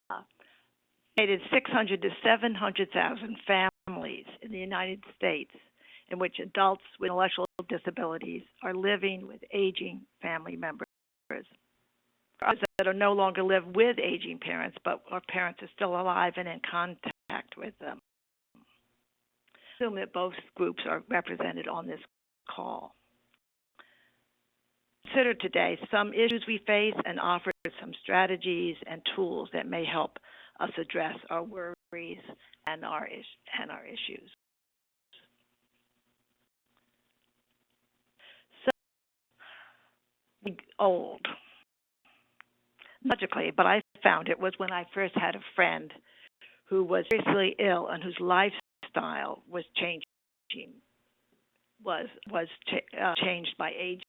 estimated 600 to 700,000 families in the United States in which adults with intellectual disabilities are living with aging family members. Others that are no longer live with aging parents, but our parents are still alive and in contact with them. I assume that both groups are represented on this call. Consider today some issues we face and offer some strategies and tools that may help us address our worries and our issues. So, old. Logically, but I found it was when I first had a friend who was seriously ill and whose lifestyle was changing, changed by aging.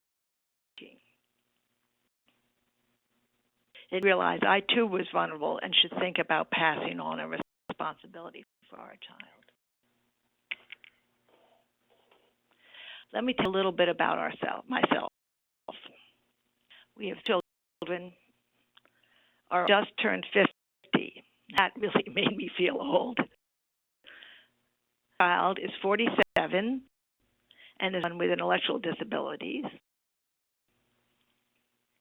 It realized I too was vulnerable and should think about passing on a responsibility for our child. Let me tell you a little bit about myself. We have children. Are just turned 50. That really made me feel old. Child is 47 and is one with intellectual disabilities.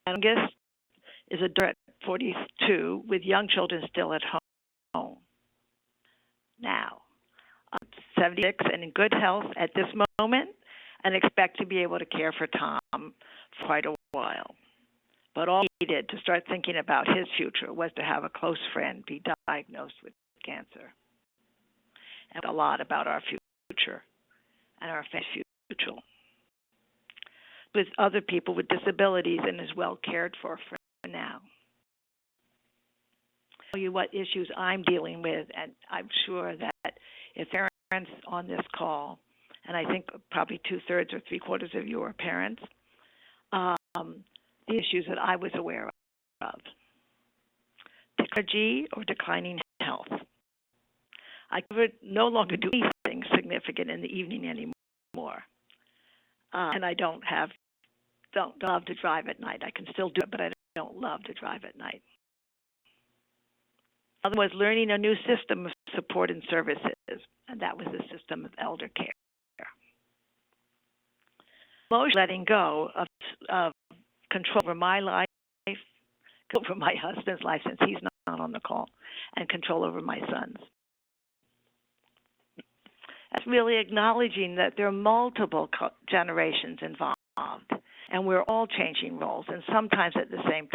Youngest is a daughter at 42 with young children still at home. Now, I'm 76 and in good health at this moment and expect to be able to care for Tom for quite a while. But all he needed to start thinking about his future was to have a close friend be diagnosed with cancer. And a lot about our future and our future. With other people with disabilities and is well cared for now. I'll tell you what issues I'm dealing with, and I'm sure that if parents on this call, and I think probably 2/3 or 3/4 of you are parents, the issues that I was aware of. Technology or declining health. I could no longer do anything significant in the evening anymore. And I don't love to drive at night. I can still do it, but I don't love to drive at night. Another was learning a new system of support and services, and that was the system of elder care. Emotionally letting go of control over my life, over my husband's life since he's not on the call, and control over my son's. That's really acknowledging that there are multiple generations involved, and we're all changing roles, and sometimes at the same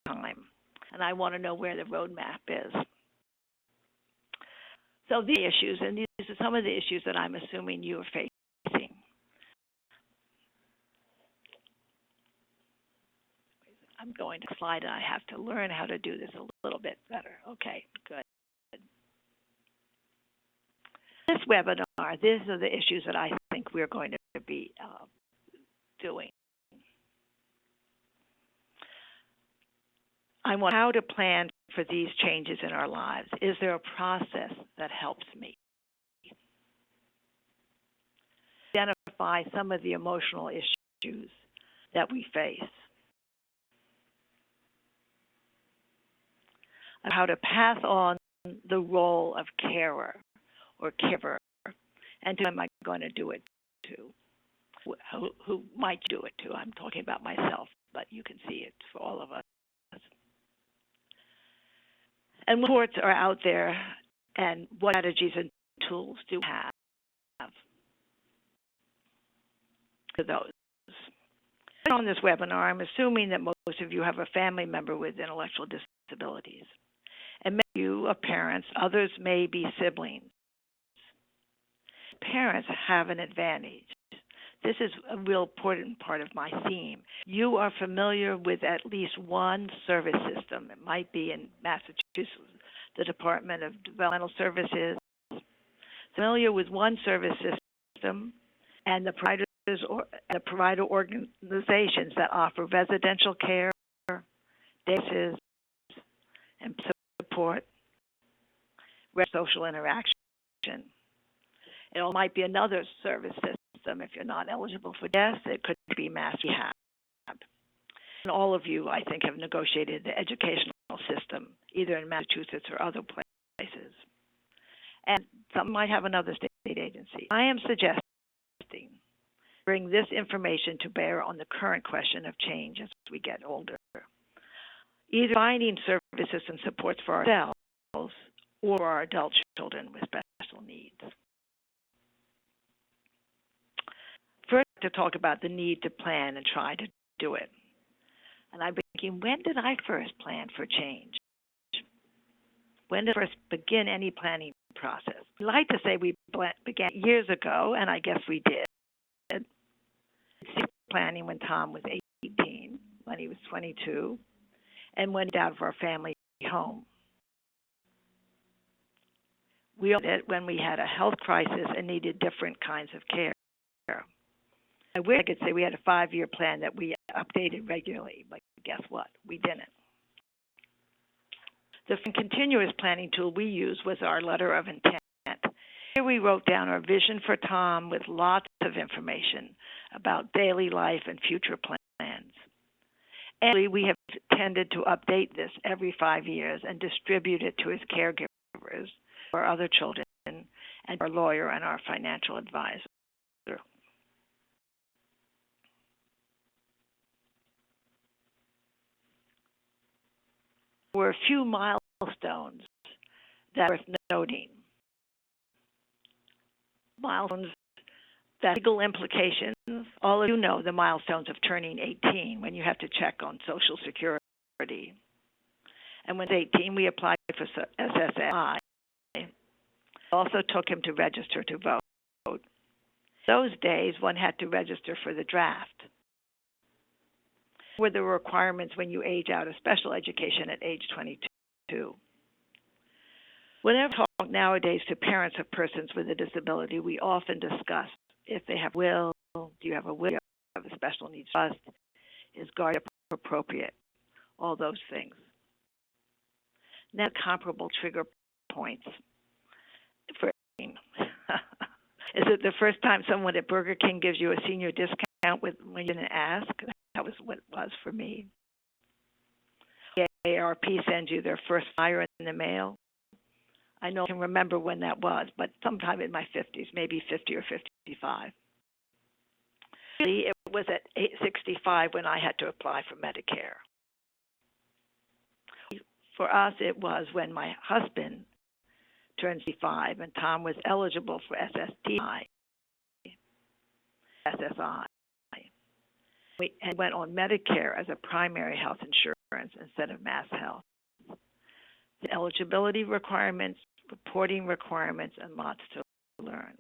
time. And I want to know where the roadmap is. So these issues, and these are some of the issues that I'm assuming you are facing. I'm going to slide, and I have to learn how to do this a little bit better. Okay, good. This webinar, these are the issues that I think we're going to be doing. I want how to plan for these changes in our lives. Is there a process that helps me? Identify some of the emotional issues that we face. How to pass on the role of carer or caregiver, and who am I going to do it to? Who might do it to? I'm talking about myself, but you can see it for all of us. And what supports are out there, and what strategies and tools do we have for those? On this webinar, I'm assuming that most of you have a family member with intellectual disabilities. And many of you are parents, others may be siblings. Parents have an advantage. This is a real important part of my theme. You are familiar with at least one service system. It might be in Massachusetts, the Department of Developmental Services. Familiar with one service system and the providers or the provider organizations that offer residential care, services, and support, social interaction. It might be another service system. If you're not eligible for DES, it could be Mass Rehab. And all of you, I think, have negotiated the educational system, either in Massachusetts or other places. And some might have another state agency. I am suggesting bring this information to bear on the current question of change as we get older. Either finding services and supports for ourselves or our adult children with special needs. First, to talk about the need to plan and try to do it. And I'm thinking, when did I first plan for change? When did I first begin any planning process? We like to say we began years ago, and I guess we did. Planning when Tom was 18, when he was 22, and when he got out of our family home. We did it when we had a health crisis and needed different kinds of care. I wish I could say we had a 5-year plan that we updated regularly, but guess what? We didn't. The continuous planning tool we used was our letter of intent. Here we wrote down our vision for Tom with lots of information about daily life and future plans. And we have tended to update this every 5 years and distribute it to his caregivers, our other children, and our lawyer and our financial advisor. There were a few milestones that are worth noting. Milestones that legal implications. All of you know the milestones of turning 18 when you have to check on Social Security. And when 18, we applied for SSI. It also took him to register to vote. Those days, one had to register for the draft. Were the requirements when you age out of special education at age 22. Whenever I talk nowadays to parents of persons with a disability, we often discuss if they have will, do you have a will, do you have a special needs trust, is guardianship appropriate, all those things. Now, comparable trigger points for is it the first time someone at Burger King gives you a senior discount when you didn't ask? That was what it was for me. The AARP sends you their first flyer in the mail. I know I can remember when that was, but sometime in my 50s, maybe 50 or 55. It was at 65 when I had to apply for Medicare. For us, it was when my husband turned 65 and Tom was eligible for SSI. We went on Medicare as a primary health insurance instead of Mass Health. The eligibility requirements, reporting requirements, and lots to learn.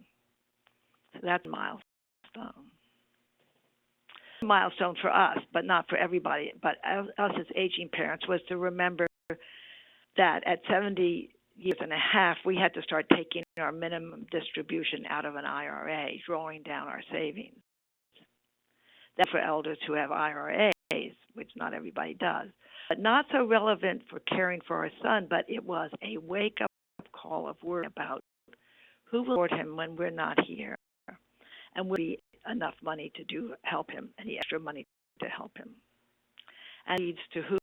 So that's a milestone. A milestone for us, but not for everybody. But us as aging parents was to remember that at 70 years and a half, we had to start taking our minimum distribution out of an IRA, drawing down our savings. That's for elders who have IRAs, which not everybody does. But not so relevant for caring for our son, but it was a wake-up call of worry about who will support him when we're not here, and will be enough money to help him, any extra money to help him, and leads to who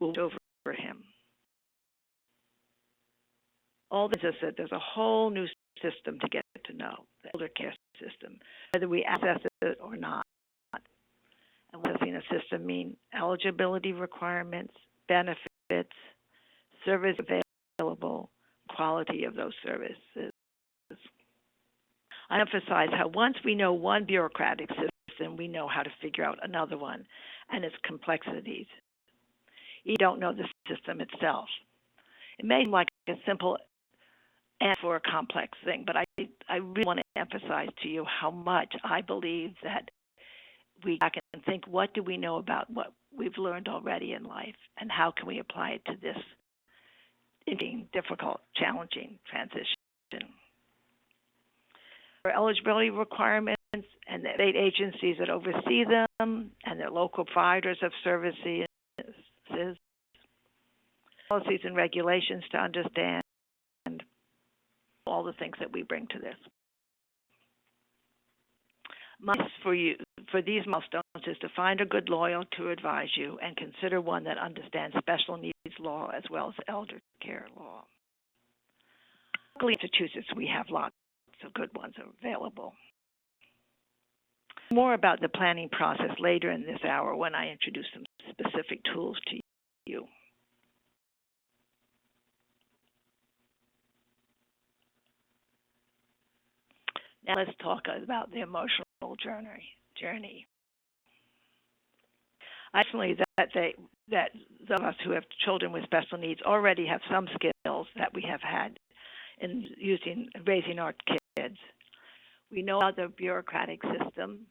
will watch over him. All this is that there's a whole new system to get to know, the elder care system, whether we access it or not. And what does a system mean? Eligibility requirements, benefits, service available, quality of those services. I emphasize how once we know one bureaucratic system, we know how to figure out another one and its complexities. You don't know the system itself. It may seem like a simple answer for a complex thing, but I really want to emphasize to you how much I believe that we can think, what do we know about what we've learned already in life, and how can we apply it to this difficult, challenging transition? For eligibility requirements and the state agencies that oversee them and the local providers of services, policies and regulations to understand all the things that we bring to this. For these milestones is to find a good lawyer to advise you and consider one that understands special needs law as well as elder care law. Luckily, in Massachusetts, we have lots of good ones available. More about the planning process later in this hour when I introduce some specific tools to you. Now let's talk about the emotional journey. I think that those of us who have children with special needs already have some skills that we have had in raising our kids. We know about the bureaucratic system.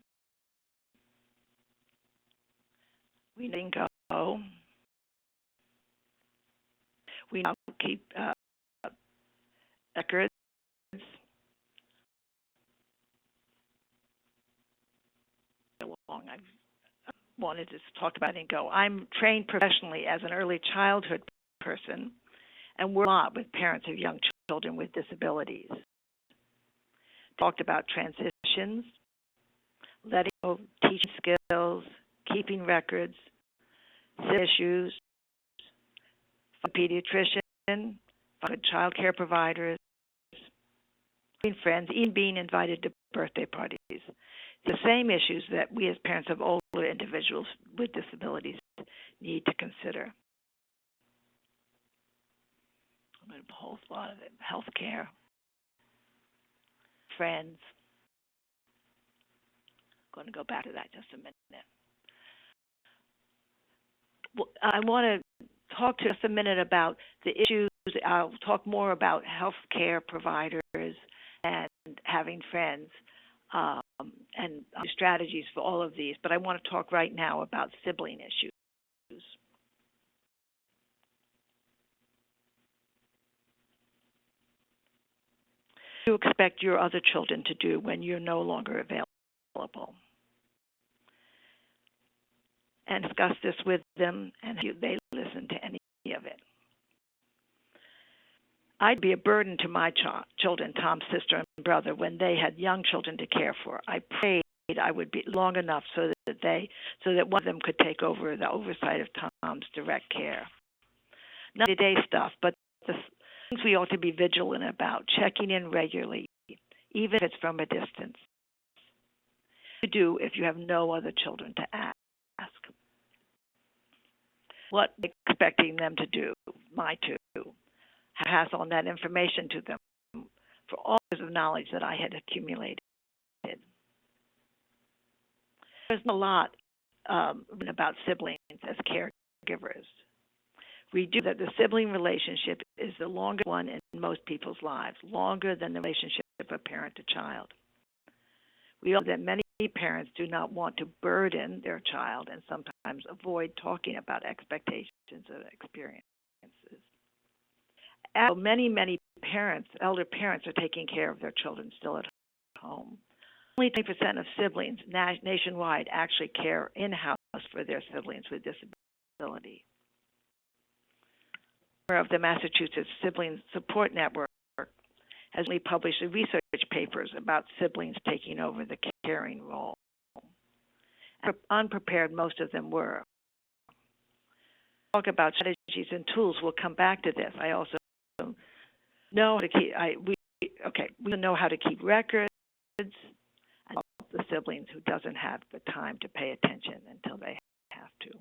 We know go. We now keep records. I've wanted to talk about and go. I'm trained professionally as an early childhood person and work a lot with parents of young children with disabilities. Talked about transitions, letting go, teaching skills, keeping records, issues, pediatrician, child care providers, friends, even being invited to birthday parties. The same issues that we as parents of older individuals with disabilities need to consider. I'm going to a whole lot of it. Health care, friends. I'm going to go back to that just a minute. Well, I want to talk to just a minute about the issues. I'll talk more about health care providers and having friends. And strategies for all of these, but I want to talk right now about sibling issues. What do you expect your other children to do when you're no longer available? And discuss this with them, and they listen to any of it. I'd be a burden to my children, Tom's sister and brother, when they had young children to care for. I prayed I would be long enough so that one of them could take over the oversight of Tom's direct care. Not day-to-day stuff, but the things we ought to be vigilant about, checking in regularly, even if it's from a distance. What to do if you have no other children to ask? What expecting them to do? My two. Pass on that information to them for all of knowledge that I had accumulated. There's a lot about siblings as caregivers. We do that the sibling relationship is the longest one in most people's lives, longer than the relationship of parent to child. We know that many parents do not want to burden their child and sometimes avoid talking about expectations or experiences. Many parents, elder parents, are taking care of their children still at home. Only 20% of siblings nationwide actually care in-house for their siblings with disability. Of the Massachusetts Sibling Support Network has recently published research papers about siblings taking over the caring role. Unprepared most of them were. Talk about strategies and tools. We'll come back to this. I also know how to keep. We know how to keep records. And the siblings who doesn't have the time to pay attention until they have to.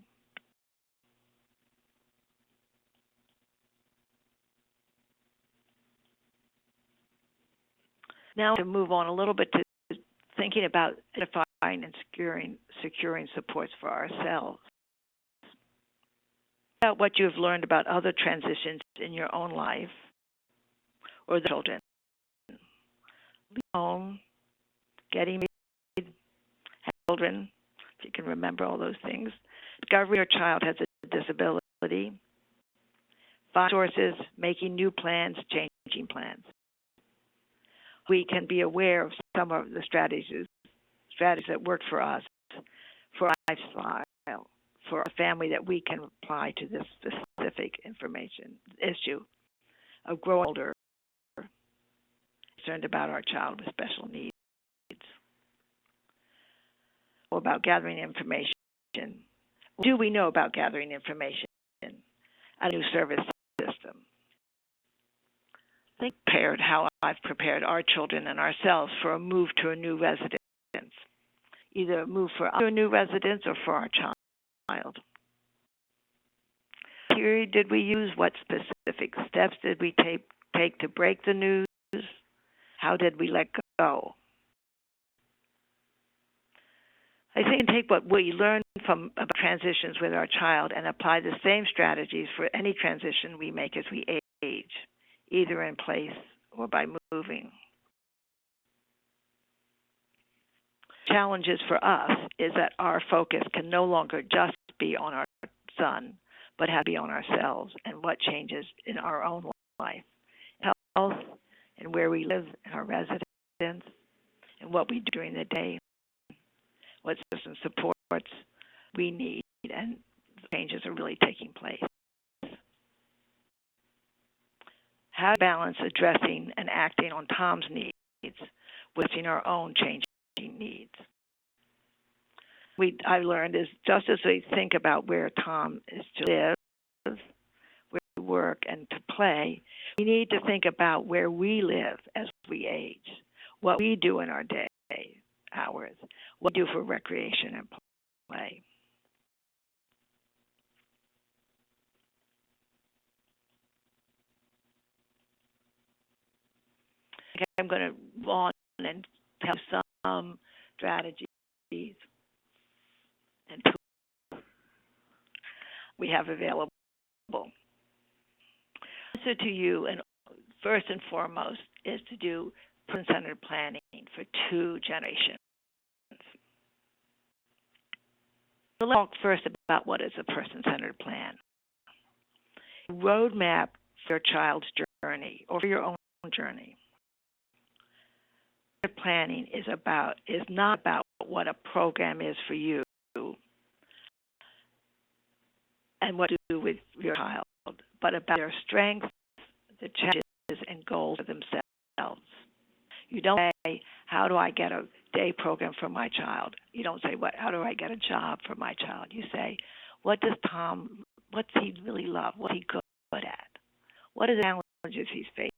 Now to move on a little bit to thinking about identifying and securing supports for ourselves. About what you've learned about other transitions in your own life or the children. Home, getting married, children, if you can remember all those things. Discovery your child has a disability. Find sources, making new plans, changing plans. We can be aware of some of the strategies that work for us, for our lifestyle, for our family that we can apply to this specific issue of growing older, concerned about our child with special needs. about gathering information? Do we know about gathering information in a new service system? Think prepared how I've prepared our children and ourselves for a move to a new residence, either a move for a new residence or for our child. What period did we use? What specific steps did we take to break the news? How did we let go? I think we can take what we learned from about transitions with our child and apply the same strategies for any transition we make as we age, either in place or by moving. Challenges for us is that our focus can no longer just be on our son, but have to be on ourselves and what changes in our own life, health, and where we live in our residence, and what we do during the day, what system supports we need, and changes are really taking place. How to balance addressing and acting on Tom's needs with our own changing needs. I learned is just as we think about where Tom is to live, where to work, and to play, we need to think about where we live as we age, what we do in our day hours, what we do for recreation and play. Okay, I'm going to go on and tell some strategies and tools we have available. So to you, and first and foremost, is to do person-centered planning for 2 generations. So let's talk first about what is a person-centered plan. Roadmap for your child's journey or for your own journey. Planning is not about what a program is for you and what to do with your child, but about their strengths, the challenges, and goals for themselves. You don't say, how do I get a day program for my child? You don't say, how do I get a job for my child? You say, what's he really love? What's he good at? What are the challenges he's facing?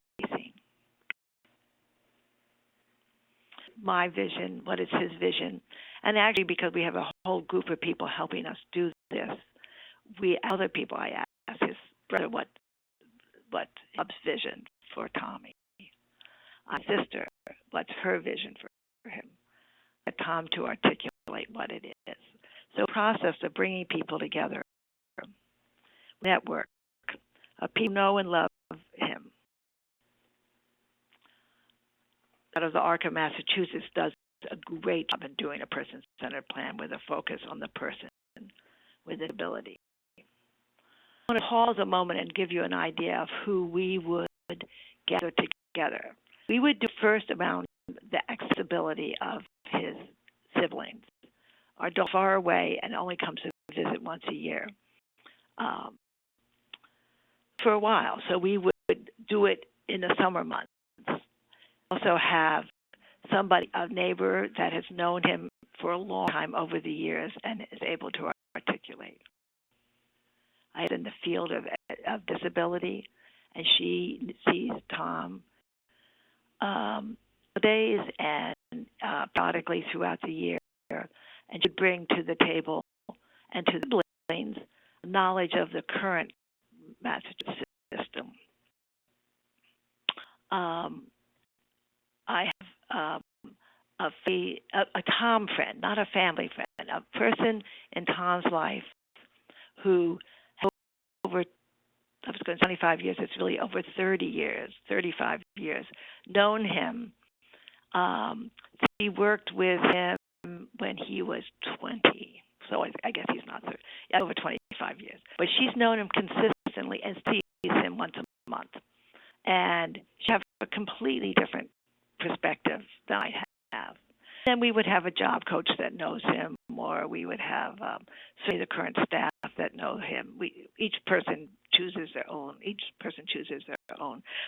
My vision, what is his vision? And actually, because we have a whole group of people helping us do this, other people I ask his brother what Bob's vision for Tommy. My sister, what's her vision for him? Get Tom to articulate what it is. So the process of bringing people together, network, people know and love him. Out of the ARC of Massachusetts does a great job in doing a person-centered plan with a focus on the person with a disability. I want to pause a moment and give you an idea of who we would gather together. We would do first around the accessibility of his siblings. Our dog far away and only comes to visit once a year for a while. So we would do it in the summer months. Also have somebody, a neighbor that has known him for a long time over the years and is able to articulate. I am in the field of disability, and she sees Tom days and periodically throughout the year, and should bring to the table and to the siblings knowledge of the current Massachusetts system. I have a Tom friend, not a family friend, a person in Tom's life who has over 25 years, it's really over 30 years, 35 years, known him. He worked with him when he was 20, so I guess he's not 30, over 25 years. But she's known him consistently and sees him once a month. And she has a completely different perspective than I have. Then we would have a job coach that knows him, or we would have certainly the current staff that know him. Each person chooses their own.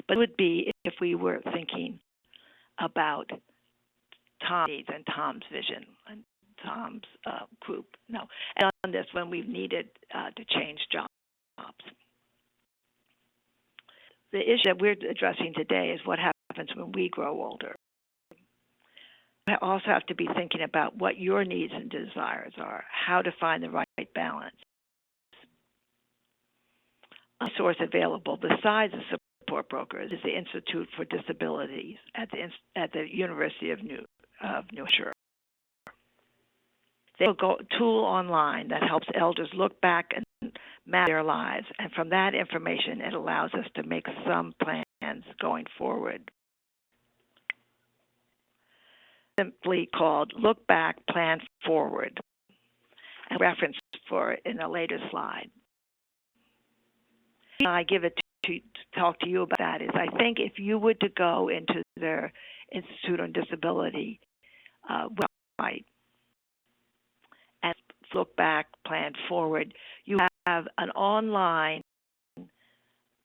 But it would be if we were thinking about Tom's needs and Tom's vision. And Tom's group. No, and on this when we've needed to change jobs. The issue that we're addressing today is what happens when we grow older. We also have to be thinking about what your needs and desires are, how to find the right balance. A source available besides the support brokers is the Institute for Disabilities at the University of New Hampshire. They have a tool online that helps elders look back and map their lives, and from that information, it allows us to make some plans going forward. Simply called Look Back, Plan Forward, and reference for it in a later slide. I give it to talk to you about that is I think if you were to go into their Institute on Disability website and look back, plan forward, you have an online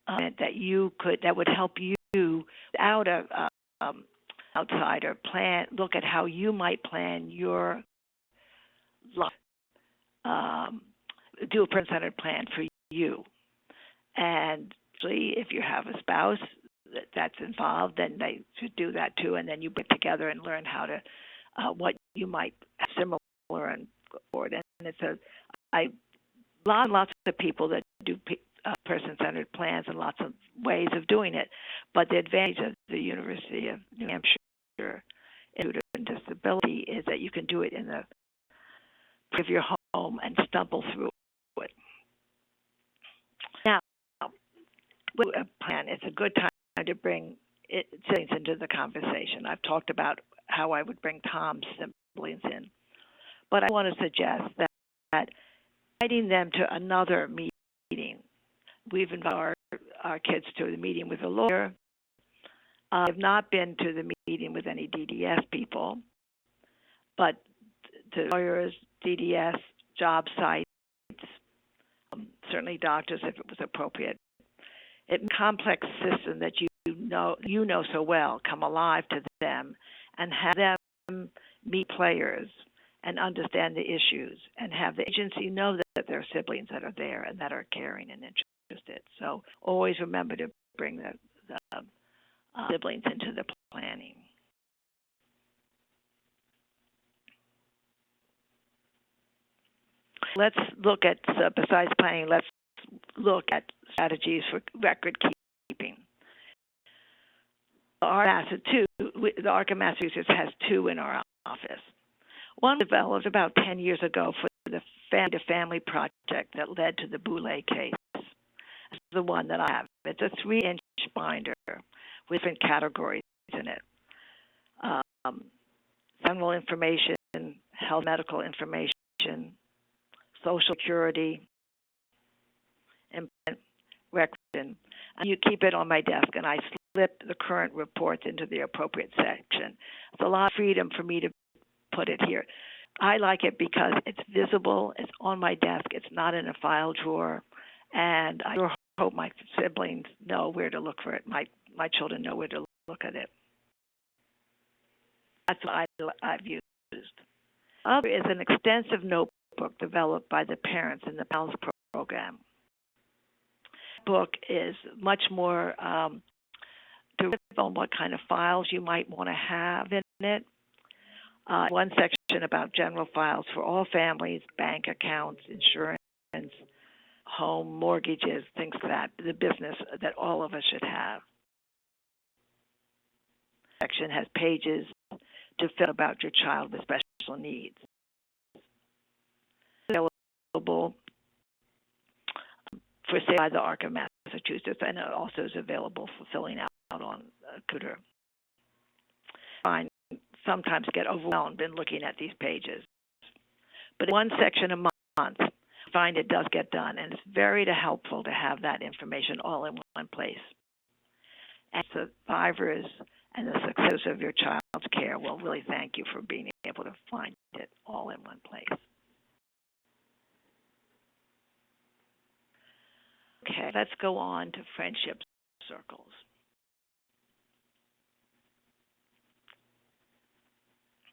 that would help you without a outsider look at how you might plan your life, do a person-centered plan for you. And if you have a spouse that's involved, then they should do that too. And then you get together and learn how to what you might have similar and go forward. And it's lots of people that do person-centered plans and lots of ways of doing it. But the advantage of the University of New Hampshire Institute on Disability is that you can do it in the of your home and stumble through it. Now, with a plan, it's a good time to bring siblings into the conversation. I've talked about how I would bring Tom's siblings in, but I want to suggest that inviting them to another meeting. We've invited our kids to the meeting with a lawyer. I've not been to the meeting with any DDS people, but to lawyers, DDS, job sites, certainly doctors if it was appropriate. It's a complex system that you know so well come alive to them and have them meet players and understand the issues and have the agency know that there are siblings that are there and that are caring and interested. So always remember to bring the siblings into the planning. Let's look at, besides planning, let's look at strategies for record keeping. The ARC of Massachusetts has two in our office. One was developed about 10 years ago for the family-to-family project that led to the Boulay case. This is the one that I have. It's a 3-inch binder with different categories in it. General information, health medical information, Social Security, and record. And you keep it on my desk, and I slip the current reports into the appropriate section. It's a lot of freedom for me to put it here. I like it because it's visible, it's on my desk, it's not in a file drawer, and I hope my siblings know where to look for it. My children know where to look at it. That's what I've used. Other is an extensive notebook developed by the parents in the PALS program. The book is much more directed on what kind of files you might want to have in it. One section about general files for all families, bank accounts, insurance, home mortgages, things like that, the business that all of us should have. The section has pages to fill about your child with special needs. Available for sale by the ARC of Massachusetts, and it also is available for filling out on computer. I sometimes get overwhelmed in looking at these pages, but in one section a month, I find it does get done, and it's very helpful to have that information all in one place. And survivors and the success of your child's care will really thank you for being able to find it all in one place. Okay, let's go on to friendship circles.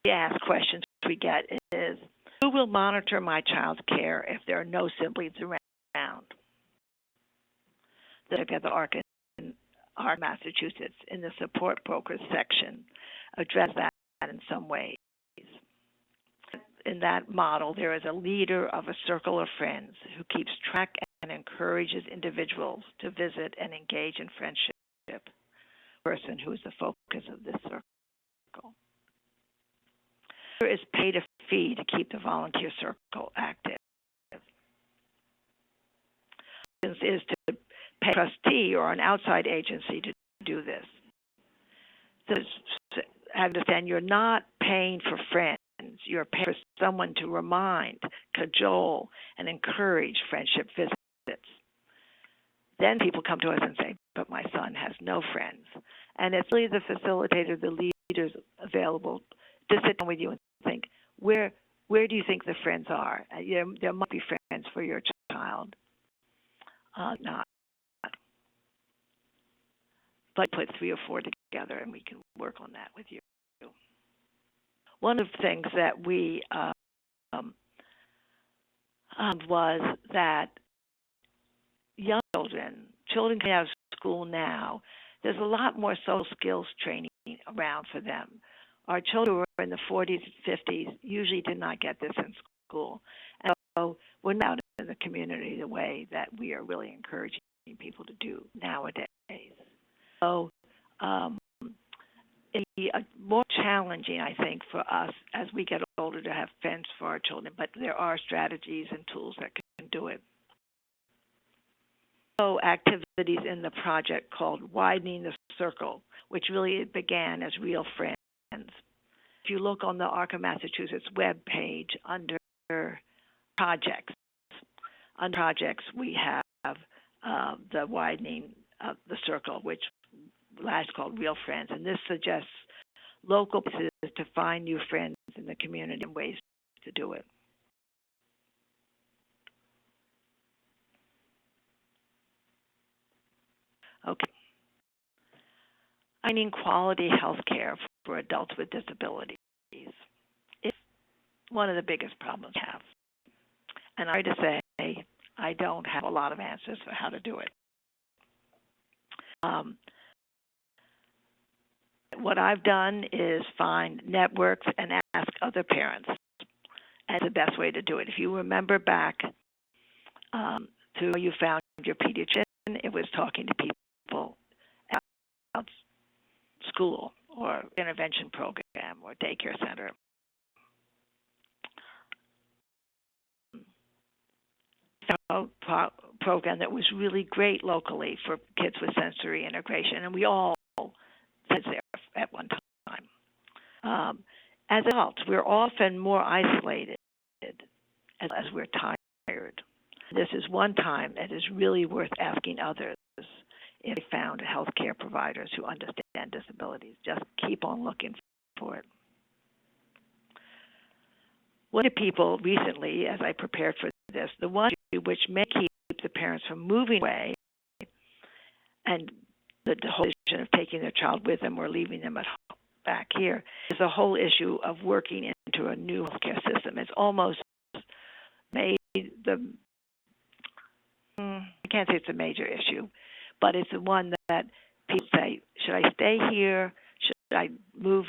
We ask questions. we get is, who will monitor my child's care if there are no siblings around? Look at the ARC in Massachusetts in the support brokers section address that in some ways. In that model, there is a leader of a circle of friends who keeps track and encourages individuals to visit and engage in friendship. Person who is the focus of this circle. There is paid a fee to keep the volunteer circle active. Is to pay a trustee or an outside agency to do this. I understand you're not paying for friends. You're paying for someone to remind, cajole, and encourage friendship visits. Then people come to us and say, but my son has no friends. And it's really the facilitator, the leaders available to sit down with you and think, where do you think the friends are? There might be friends for your child. Not. But put 3 or 4 together and we can work on that with you. One of the things that we was that young children can have school now. There's a lot more social skills training around for them. Our children who were in the 40s and 50s usually did not get this in school. And so we're not out in the community the way that we are really encouraging people to do nowadays. So it'll be more challenging, I think, for us as we get older to have friends for our children, but there are strategies and tools that can do it. So activities in the project called Widening the Circle, which really began as Real Friends. If you look on the ARC of Massachusetts web page under projects, we have the Widening of the Circle, which last called Real Friends, and this suggests local places to find new friends in the community and ways to do it. Okay. Finding quality health care for adults with disabilities is one of the biggest problems we have. And I have to say, I don't have a lot of answers for how to do it. What I've done is find networks and ask other parents. And the best way to do it. If you remember back to where you found your pediatrician, it was talking to people at school or intervention program or daycare center. A program that was really great locally for kids with sensory integration, and we all said there at one time. As adults, we're often more isolated as we're tired. This is one time that is really worth asking others if they found healthcare providers who understand disabilities. Just keep on looking for it. One of the people recently, as I prepared for this, the one which may keep the parents from moving away and the whole decision of taking their child with them or leaving them at home back here is the whole issue of working into a new healthcare system. It's almost made I can't say it's a major issue, but it's the one that people say, should I stay here? Should I move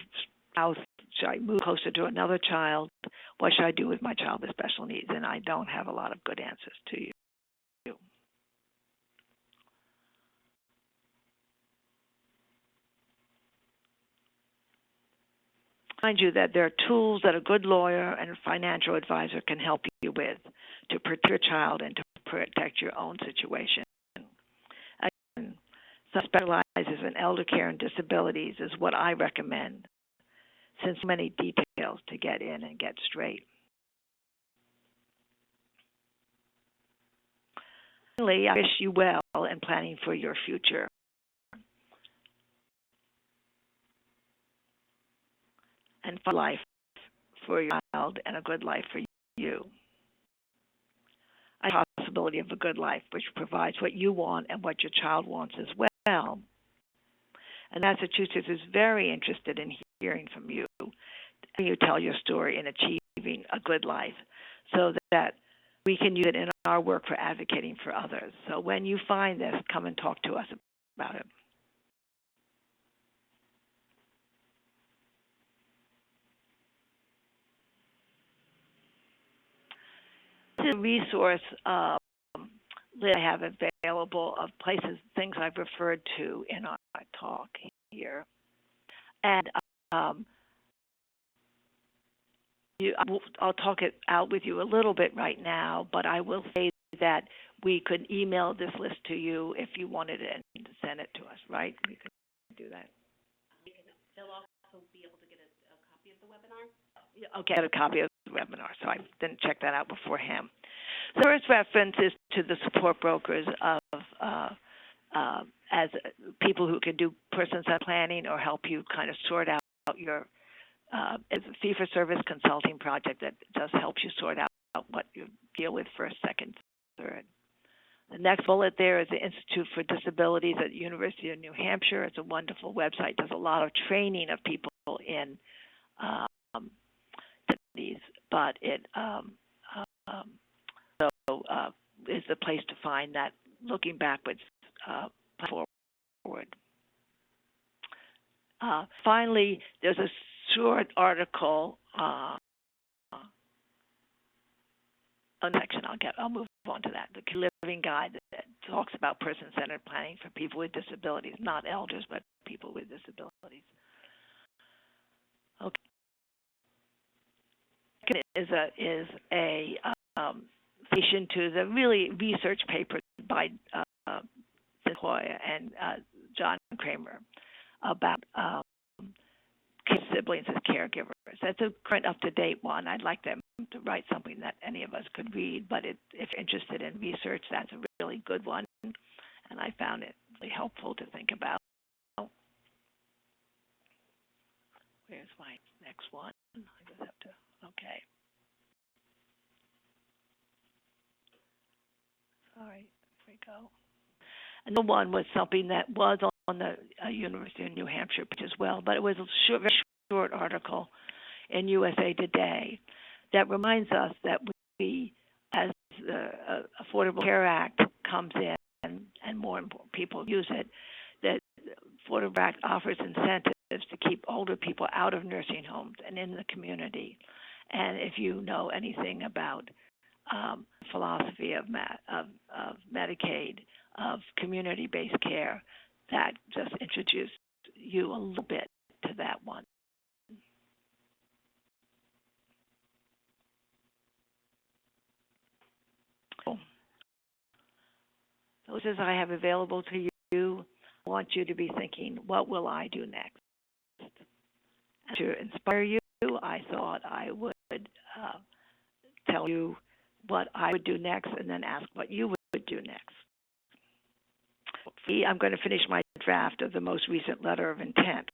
south? Should I move closer to another child? What should I do with my child with special needs? And I don't have a lot of good answers to you. Mind you that there are tools that a good lawyer and a financial advisor can help you with to protect your child and to protect your own situation. Again, some specializes in elder care and disabilities is what I recommend, since so many details to get in and get straight. Finally, I wish you well in planning for your future. And for life for your child and a good life for you. A possibility of a good life which provides what you want and what your child wants as well. And Massachusetts is very interested in hearing from you you tell your story in achieving a good life, so that we can use it in our work for advocating for others. So when you find this, come and talk to us about it. This is a resource list I have available of places, things I've referred to in our talk here. And I'll talk it out with you a little bit right now, but I will say that we could email this list to you if you wanted it and send it to us, right? We could do that. They'll also be able to get a copy of the webinar? Yeah, okay, I had a copy of the webinar, so I didn't check that out beforehand. The first reference is to the support brokers of as people who can do person-centered planning or help you kind of sort out your it's a fee-for-service consulting project that just helps you sort out what you deal with first, second, third. The next bullet there is the Institute for Disabilities at the University of New Hampshire. It's a wonderful website. Does a lot of training of people in disabilities, but it is the place to find that looking backwards forward. Finally, there's a short article section. I'll move on to that. The Living Guide that talks about person-centered planning for people with disabilities, not elders, but people with disabilities. Okay. Is a addition to the really research paper by Hoya and John Kramer about siblings as caregivers. That's a current, up-to-date one. I'd like them to write something that any of us could read, but if you're interested in research, that's a really good one, and I found it really helpful to think about. Where's my next one? I just have to, okay. Sorry, here we go. Another one was something that was on the University of New Hampshire page as well, but it was a very short article in USA Today that reminds us that we, as the Affordable Care Act comes in and more people use it, that the Affordable Act offers incentives to keep older people out of nursing homes and in the community. And if you know anything about philosophy of Medicaid, of community-based care, that just introduced you a little bit to that one. Those as I have available to you, I want you to be thinking, what will I do next? To inspire you, I thought I would tell you what I would do next and then ask what you would do next. I'm going to finish my draft of the most recent letter of intent.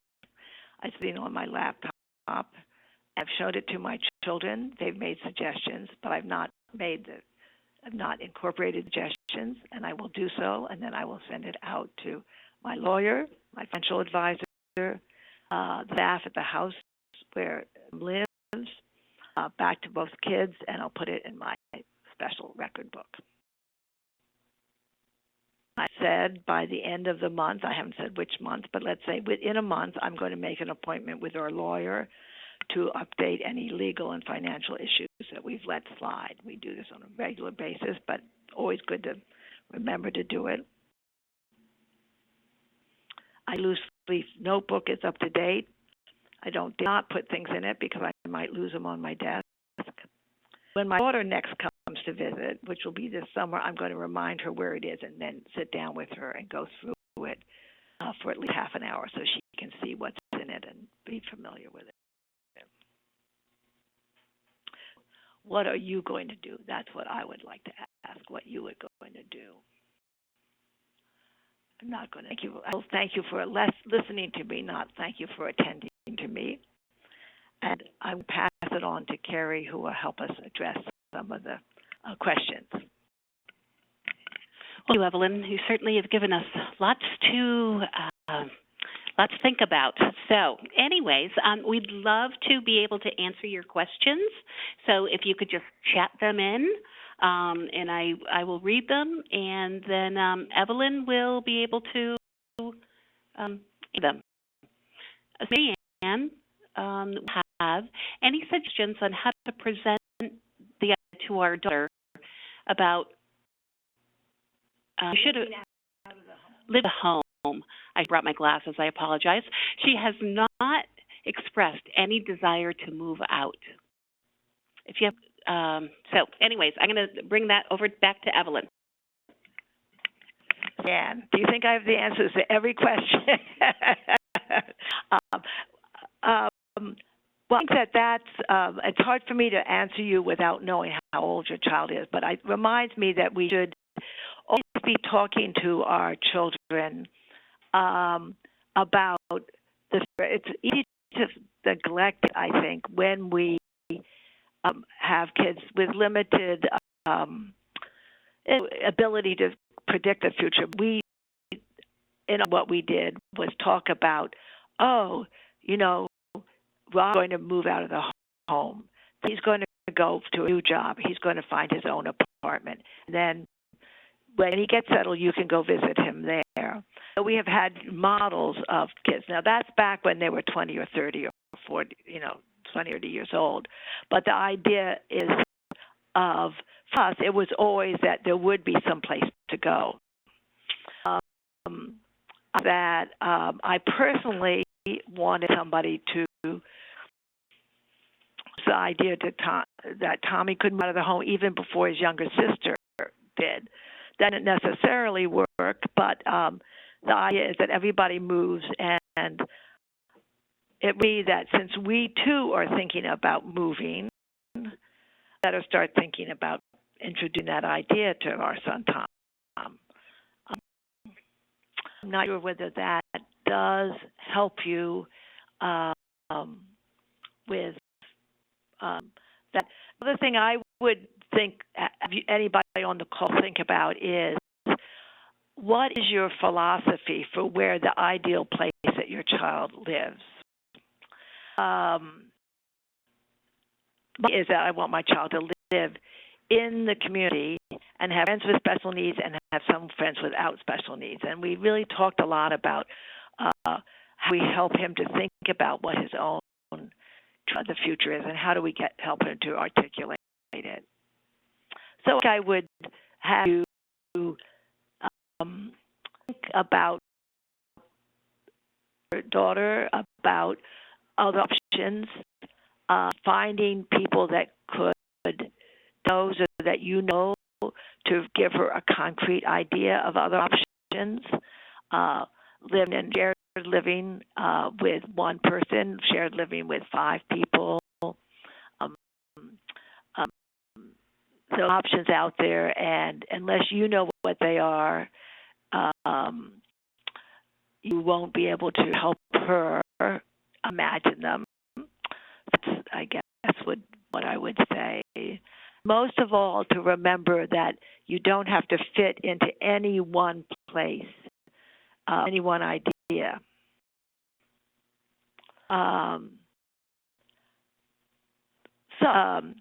I've seen on my laptop. I've showed it to my children. They've made suggestions, but I've not incorporated suggestions, and I will do so, and then I will send it out to my lawyer, my financial advisor, staff at the house where it lives, back to both kids, and I'll put it in my special record book. I said by the end of the month, I haven't said which month, but let's say within a month, I'm going to make an appointment with our lawyer to update any legal and financial issues that we've let slide. We do this on a regular basis, but always good to remember to do it. My loose leaf notebook is up to date. I did not put things in it because I might lose them on my desk. When my daughter next comes to visit, which will be this summer, I'm going to remind her where it is and then sit down with her and go through it for at least half an hour so she can see what's in it and be familiar with it. What are you going to do? That's what I would like to ask, what you were going to do. I'm not going to thank you. I will thank you for listening to me, not thank you for attending to me. And I will pass it on to Carrie, who will help us address some of the questions. Well, Evelyn, you certainly have given us lots to lots to think about. So anyways, we'd love to be able to answer your questions. So if you could just chat them in, and I will read them, and then Evelyn will be able to read them. Marianne, have any suggestions on how to present the idea to our daughter about should live at home? I brought my glasses. I apologize. She has not expressed any desire to move out. If you have, so anyways, I'm going to bring that over back to Evelyn. Dan, do you think I have the answers to every question? Well, I think that's it's hard for me to answer you without knowing how old your child is, but it reminds me that we should always be talking to our children about it's easy to neglect, I think, when we have kids with limited ability to predict the future. What we did was talk about, Rob's going to move out of the home. He's going to go to a new job. He's going to find his own apartment. And then when he gets settled, you can go visit him there. So we have had models of kids. Now, that's back when they were 20 or 30 or 40, 20 or 30 years old. But the idea is for us, it was always that there would be some place to go. I personally wanted somebody to the idea that Tommy couldn't move out of the home even before his younger sister did. That didn't necessarily work, but the idea is that everybody moves, and it be that since we too are thinking about moving, better start thinking about introducing that idea to our son Tom. I'm not sure whether that does help you with that. Other thing I would think anybody on the call think about is, what is your philosophy for where the ideal place that your child lives? Is that I want my child to live in the community and have friends with special needs and have some friends without special needs. And we really talked a lot about how we help him to think about what his own the future is, and how do we help him to articulate it. So I would have you think about your daughter, about other options, finding people that could know, so that to give her a concrete idea of other options. Living in shared living with one person, shared living with 5 people. So options out there, and unless you know what they are, you won't be able to help her imagine them. That's, I guess, what I would say. Most of all, to remember that you don't have to fit into any one place, any one idea.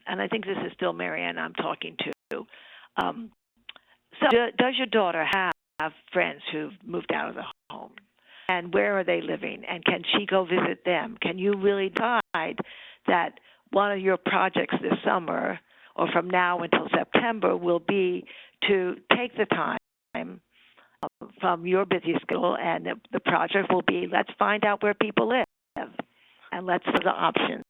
And I think this is still Marianne I'm talking to. Does your daughter have friends who've moved out of the home? And where are they living? And can she go visit them? Can you really decide that one of your projects this summer, or from now until September, will be to take the time from your busy schedule, and the project will be, let's find out where people live, and let's see the options,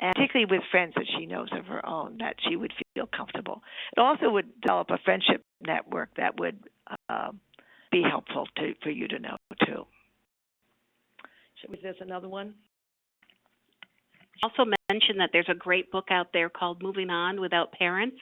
and particularly with friends that she knows of her own, that she would feel comfortable. It also would develop a friendship network that would be helpful for you to know, too. There's another one? Also mention that there's a great book out there called Moving On Without Parents.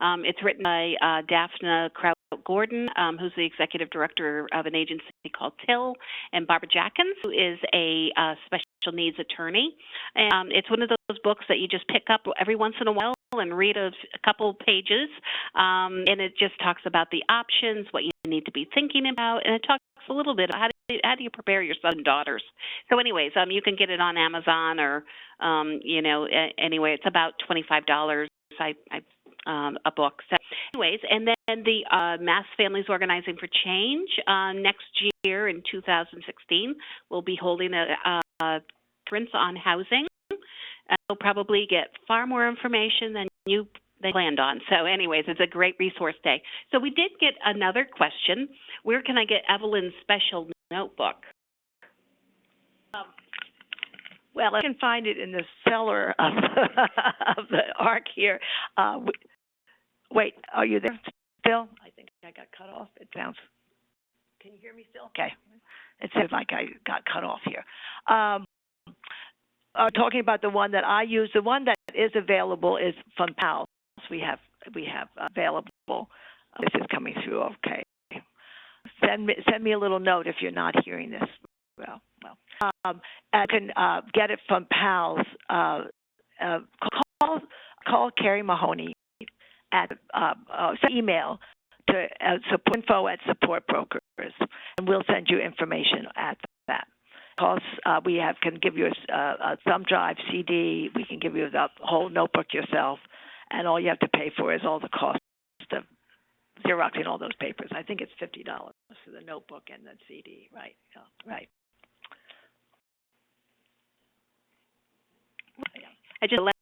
It's written by Daphne Kraut-Gordon, who's the executive director of an agency called TIL, and Barbara Jackins, who is a special needs attorney. And it's one of those books that you just pick up every once in a while and read a couple pages, and it just talks about the options, what you need to be thinking about, and it talks a little bit about how do you prepare your sons and daughters. So anyways, you can get it on Amazon or, anyway, it's about $25. A book. So anyways, and then the Mass Families Organizing for Change next year in 2016 will be holding a conference on housing. You'll probably get far more information than they planned on. So anyways, it's a great resource day. So we did get another question. Where can I get Evelyn's special notebook? Well, I can find it in the cellar of the ARC here. Wait, are you there still? I think I got cut off. It sounds. Can you hear me still? Okay. It sounds like I got cut off here. Talking about the one that I use, the one that is available is from PALS. We have available. This is coming through. Okay. Send me a little note if you're not hearing this. Well. You can get it from PALS. Call Carrie Mahoney at send email to info@Support Brokers, and we'll send you information at that. We can give you a thumb drive CD. We can give you the whole notebook yourself, and all you have to pay for is all the cost of Xeroxing all those papers. I think it's $50 for the notebook and the CD. Right? Yeah, right. I just let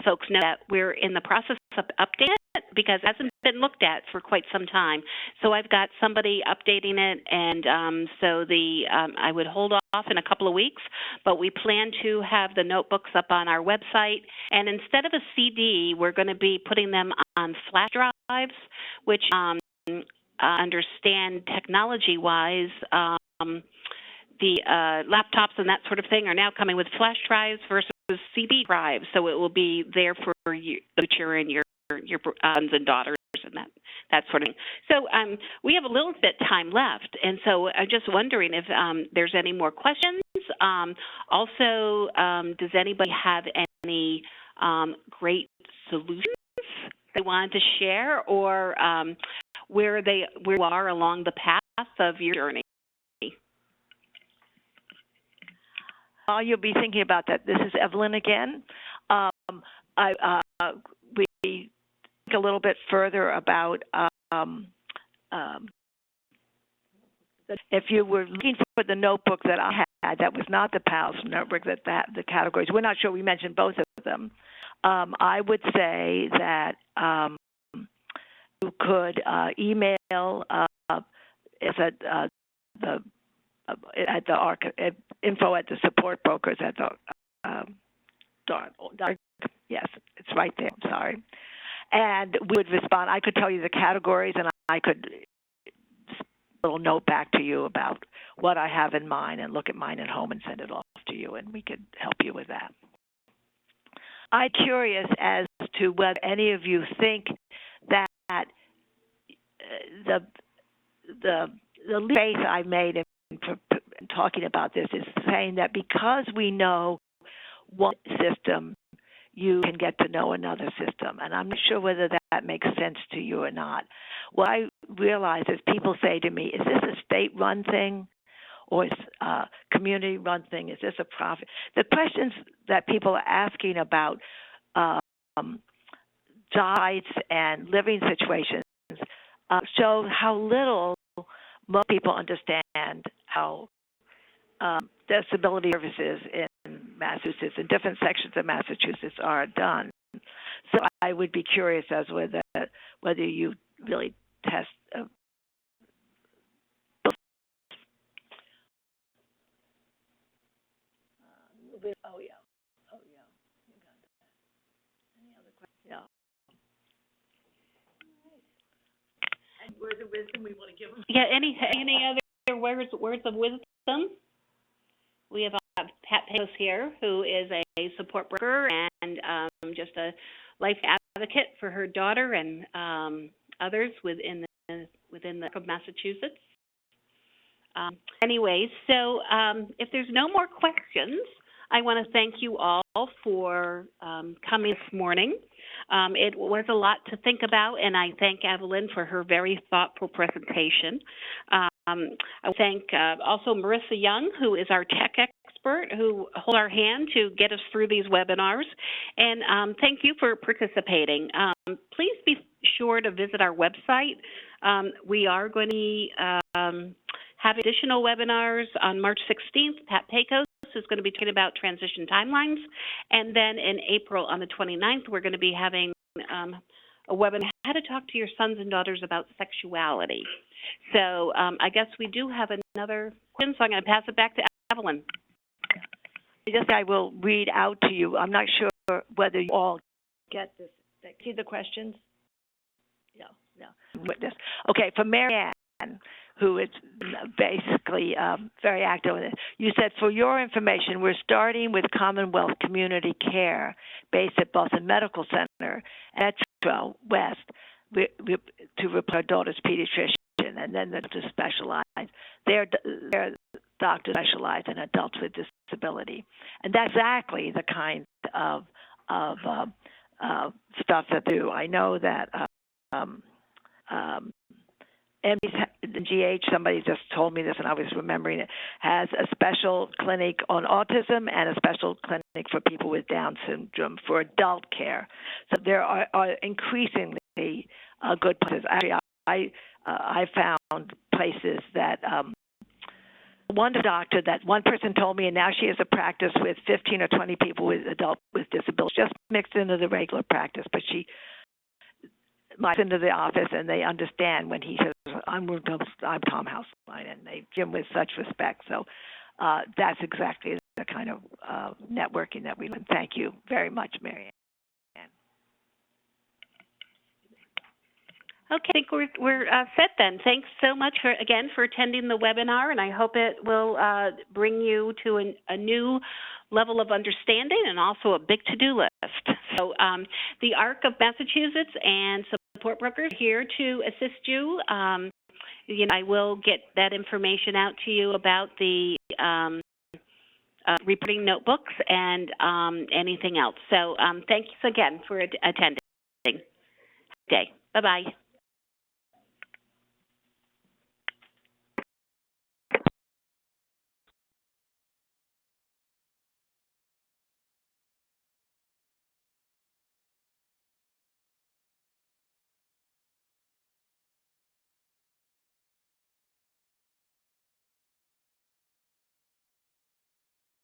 folks know that we're in the process of updating it because it hasn't been looked at for quite some time. So I've got somebody updating it, and so I would hold off in a couple of weeks, but we plan to have the notebooks up on our website. And instead of a CD, we're going to be putting them on flash drives, which understand technology-wise, the laptops and that sort of thing are now coming with flash drives versus CD drives, so it will be there for you, the future and your sons and daughters and that sort of thing. So we have a little bit time left, and so I'm just wondering if there's any more questions. Also, does anybody have any great solutions they wanted to share, or where you are along the path of your journey? You'll be thinking about that. This is Evelyn again. We think a little bit further about if you were looking for the notebook that I had, that was not the PALS notebook, the categories. We're not sure we mentioned both of them. I would say that you could email at the ARC, info@Support Brokers at the yes, it's right there. I'm sorry. And we would respond. I could tell you the categories, and I could a little note back to you about what I have in mind, and look at mine at home and send it off to you, and we could help you with that. I'm curious as to whether any of you think that the faith I made in talking about this is saying that because we know one system, you can get to know another system. And I'm not sure whether that makes sense to you or not. What I realize is people say to me, is this a state-run thing or is a community-run thing? Is this a profit? The questions that people are asking about jobs and living situations show how little most people understand how disability services in Massachusetts and different sections of Massachusetts are done. So I would be curious as whether you really test. Oh yeah. You got that. Any other questions? Yeah. And words of wisdom we want to give them. Yeah. Any other words of wisdom? We have Pat Pagos here, who is a support broker and just a life advocate for her daughter and others within the Massachusetts. Anyway, so if there's no more questions, I want to thank you all for coming this morning. It was a lot to think about, and I thank Evelyn for her very thoughtful presentation. I thank also Marissa Young, who is our tech expert, who holds our hand to get us through these webinars. And thank you for participating. Please be sure to visit our website. We are going to be having additional webinars on March 16th. Pat Pecos is going to be talking about transition timelines. And then in April on the 29th, we're going to be having a webinar, how to talk to your sons and daughters about sexuality. So I guess we do have another question, so I'm going to pass it back to Evelyn. I will read out to you. I'm not sure whether you all get this. See the questions? No. Witness. Okay, for Mary Ann, who is basically very active in it. You said, for your information, we're starting with Commonwealth Community Care based at Boston Medical Center at West to replace our daughter's pediatrician, and then to specialize. Their doctors specialize in adults with disability. And that's exactly the kind of stuff that they do. I know that MGH, somebody just told me this and I was remembering it, has a special clinic on autism and a special clinic for people with Down syndrome for adult care. So there are increasingly good places. Actually, I found places that one doctor that one person told me, and now she has a practice with 15 or 20 people with adult with disabilities, just mixed into the regular practice, but she might into the office and they understand when he says, I'm Tom Hausslein, and they give him with such respect. So that's exactly the kind of networking that we do. Thank you very much, Mary Ann. Okay, I think we're set then. Thanks so much for attending the webinar, and I hope it will bring you to a new level of understanding and also a big to-do list. So the ARC of Massachusetts and support brokers are here to assist you. I will get that information out to you about the reporting notebooks and anything else. So thanks again for attending. Day. Bye-bye.